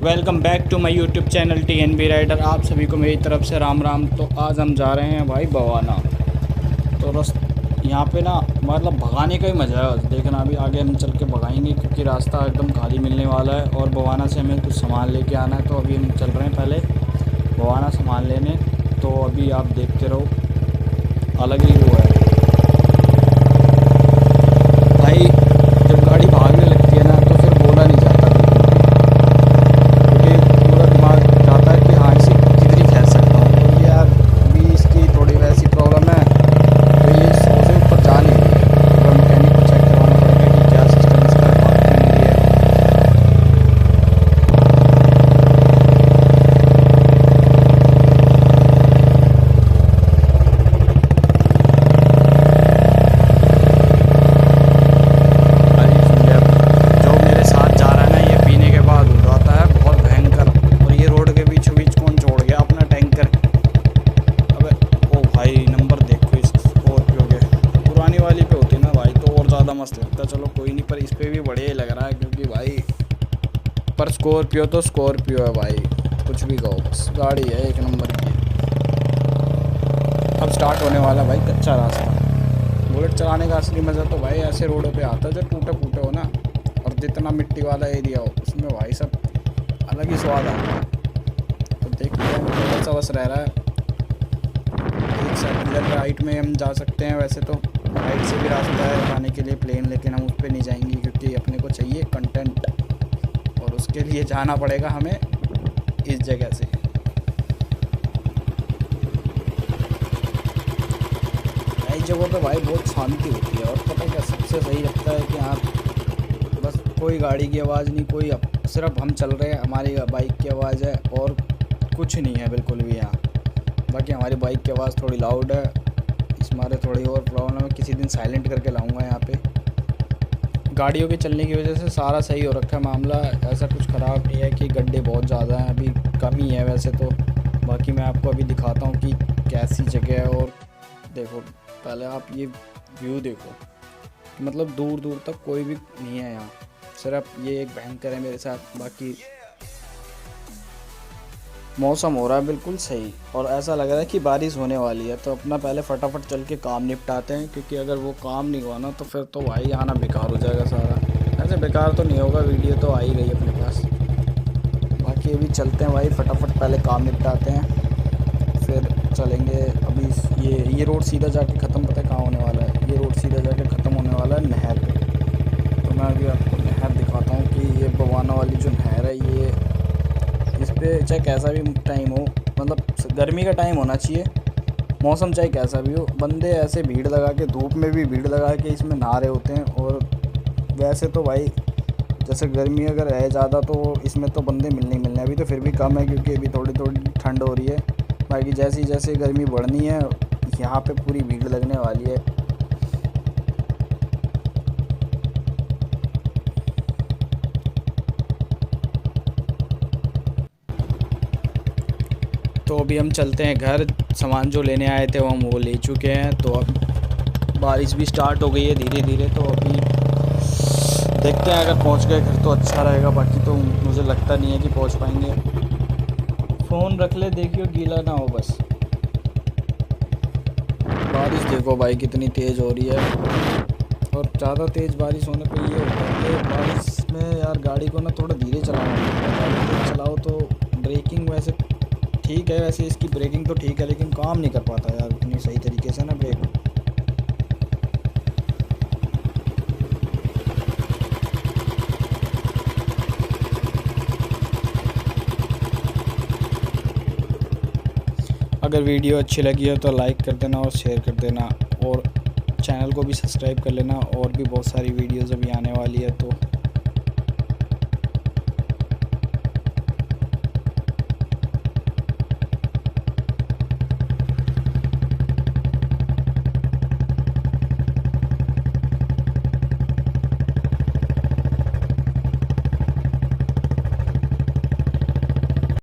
Welcome back to my YouTube channel TNB rider. आप सभी को मेरी तरफ से राम राम। तो आज हम जा रहे हैं भाई बवाना। तो यहाँ पे ना मतलब भगाने का ही मज़ा है। बस देखना अभी आगे हम चल के भगाएंगे क्योंकि रास्ता एकदम खाली मिलने वाला है और बवाना से हमें कुछ सामान लेके आना है। तो अभी हम चल रहे हैं पहले बवाना सामान लेने। तो अभी आप देखते रहो, अलग ही वो है भाई। जब गाड़ी भागने लगती है ना तो फिर बोला नहीं जाता, पूरा दिमाग चाहता है कि हाँ इसे कितनी खींच सकता हूँ। तो ये यार अभी इसकी थोड़ी वैसी प्रॉब्लम है, तो ये 100 से ऊपर जा नहीं रही है। तो मैकेनिक को चेक करवाना पड़ेगा कि क्या सिस्टम इसका भागती नहीं है। जो मेरे साथ जा रहा है ना, ये पीने के बाद हो जाता है बहुत भयंकर। और ये रोड के बीचों बीच कौन छोड़ गया अपना टैंकर। अबे ओ भाई, नंबर देखो इस स्कॉर्पियो के। पुरानी वाली पे होती ना भाई तो और ज़्यादा मस्त लगता। चलो कोई नहीं, पर इस पर भी बढ़िया ही लग रहा है क्योंकि भाई पर स्कॉर्पियो तो स्कॉर्पियो है भाई, कुछ भी कहो, बस गाड़ी है एक नंबर की। अब स्टार्ट होने वाला भाई कच्चा रास्ता। बुलेट चलाने का असली मज़ा तो भाई ऐसे रोडों पे आता है जो टूटे फूटे हो ना, और जितना मिट्टी वाला एरिया हो उसमें भाई सब अलग ही स्वाद आता है। तो देखते हैं थोड़ा सा बस रह रहा है। एक साइड इधर राइट में हम जा सकते हैं, वैसे तो राइट से भी रास्ता है जाने के लिए प्लेन, लेकिन हम उस पर नहीं जाएंगे क्योंकि अपने को चाहिए कंटेंट और उसके लिए जाना पड़ेगा हमें इस जगह से। नई जगहों पे भाई बहुत शांति होती है और पता क्या सबसे सही लगता है कि यहाँ बस कोई गाड़ी की आवाज़ नहीं, कोई सिर्फ हम चल रहे हैं, हमारी बाइक की आवाज़ है और कुछ नहीं है बिल्कुल भी यहाँ। बाकी हमारी बाइक की आवाज़ थोड़ी लाउड है, इस मारे थोड़ी और प्रॉब्लम है। किसी दिन साइलेंट करके लाऊंगा यहाँ पे। गाड़ियों के चलने की वजह से सारा सही हो रखा है मामला, ऐसा कुछ ख़राब नहीं है कि गड्ढे बहुत ज़्यादा हैं, अभी कम ही है वैसे तो। बाकी मैं आपको अभी दिखाता हूँ कि कैसी जगह है। और देखो पहले आप ये व्यू देखो, मतलब दूर दूर तक कोई भी नहीं है यहाँ, सिर्फ ये एक भयंकर है मेरे साथ। बाकी मौसम हो रहा है बिल्कुल सही और ऐसा लग रहा है कि बारिश होने वाली है। तो अपना पहले फटाफट चल के काम निपटाते हैं क्योंकि अगर वो काम नहीं हुआ ना तो फिर तो भाई आना बेकार हो जाएगा सारा। ऐसे बेकार तो नहीं होगा, वीडियो तो आ ही गई अपने पास। बाकी अभी चलते हैं भाई, फटाफट पहले काम निपटाते हैं फिर चलेंगे। अभी ये रोड सीधा जाके ख़त्म, पता है कहाँ होने वाला है? ये रोड सीधा जाके ख़त्म होने वाला है नहर पे। तो मैं अभी आपको नहर दिखाता हूँ कि ये बवाना वाली जो नहर है, ये इस पर चाहे कैसा भी टाइम हो, मतलब गर्मी का टाइम होना चाहिए, मौसम चाहे कैसा भी हो, बंदे ऐसे भीड़ लगा के, धूप में भी भीड़ लगा के इसमें नहा रहे होते हैं। और वैसे तो भाई जैसे गर्मी अगर है ज़्यादा तो इसमें तो बंदे मिलने ही मिलने, अभी तो फिर भी कम है क्योंकि अभी थोड़ी थोड़ी ठंड हो रही है। बाकी जैसी जैसे गर्मी बढ़नी है यहाँ पे पूरी भीड़ लगने वाली है। तो अभी हम चलते हैं घर, सामान जो लेने आए थे हम वो ले चुके हैं। तो अब बारिश भी स्टार्ट हो गई है धीरे धीरे, तो अभी देखते हैं अगर पहुंच गए घर तो अच्छा रहेगा, बाकी तो मुझे लगता नहीं है कि पहुंच पाएंगे। फ़ोन रख ले, देखियो गीला ना हो बस। बारिश देखो भाई कितनी तेज़ हो रही है, और ज़्यादा तेज़ बारिश होने पर ये होता है कि बारिश में यार गाड़ी को ना थोड़ा धीरे चलाना पड़ता है। गाड़ी तेज चलाओ तो ब्रेकिंग वैसे ठीक है, वैसे इसकी ब्रेकिंग तो ठीक है लेकिन काम नहीं कर पाता यार इतनी सही तरीके से ना ब्रेक। अगर वीडियो अच्छी लगी हो तो लाइक कर देना और शेयर कर देना, और चैनल को भी सब्सक्राइब कर लेना। और भी बहुत सारी वीडियोज़ अभी आने वाली है तो